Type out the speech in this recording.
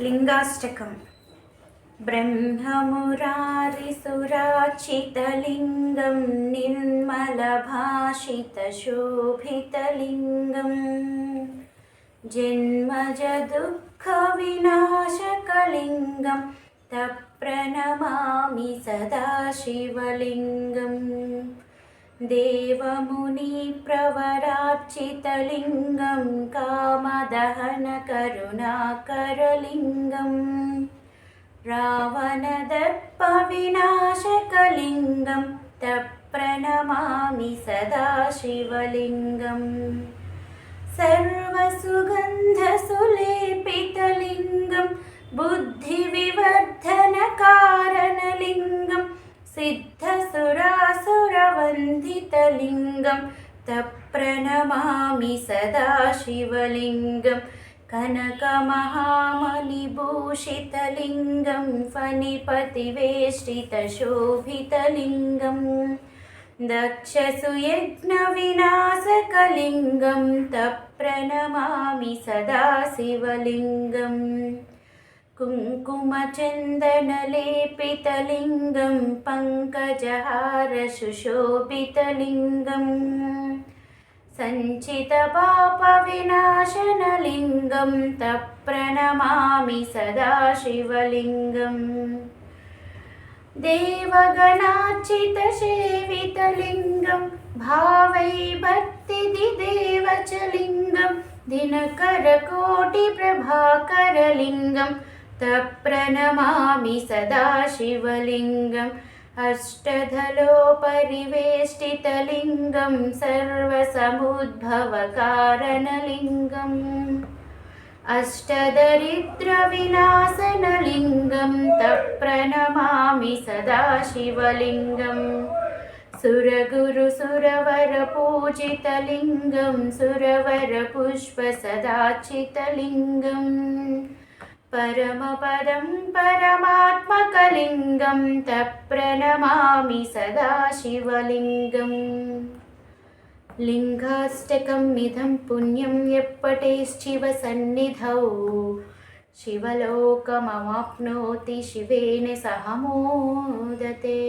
लिंगाष्टकम् ब्रह्ममुरारिसुरार्चितलिङ्गं निर्मलभाषितशोभितलिङ्गम् जन्मजदुःखविनाशकलिङ्गं तप्रणमामि सदा शिवलिङ्गम् देवमुनिप्रवरार्चितलिङ्गं कामदहनकरुणाकरलिङ्गम् रावणदर्पविनाशकलिङ्गं तप्रणमामि सदा शिवलिङ्गम् सर्वसुगन्धसुलेपितलिङ्गं बुद्धिविवर्धनकारणलिङ्गं सिद्धसुरासुरवन्दितलिङ्गं तप्रणमामि सदा शिवलिङ्गं कनकमहामणिभूषितलिङ्गं फणिपतिवेष्टितशोभितलिङ्गं दक्षसुयज्ञविनाशकलिङ्गं तप्रणमामि सदा शिवलिङ्गम् कुङ्कुमचन्दनलेपितलिङ्गं पङ्कजहारसुशोभितलिङ्गं सञ्चितपापविनाशनलिङ्गं तप्रणमामि सदा शिवलिङ्गम् देवगणार्चितसेवितलिङ्गं भावैर्भक्तिदिदेव च लिङ्गं दिनकरकोटिप्रभाकरलिङ्गं तप्रणमामि सदा शिवलिङ्गम् अष्टदलोपरिवेष्टितलिङ्गं सर्वसमुद्भवकारणलिङ्गम् अष्टदरिद्रविनाशनलिङ्गं तप्रणमामि सदा शिवलिङ्गम् सुरगुरुसुरवरपूजितलिङ्गं सुरवरपुष्पसदार्चितलिङ्गं परमपदं परमात्मकलिङ्गं तप्रणमामि सदा शिवलिङ्गम् लिङ्गाष्टकमिदं पुण्यं यः पठेच्छिवसन्निधौ शिवलोकमवाप्नोति शिवेन सह मोदते।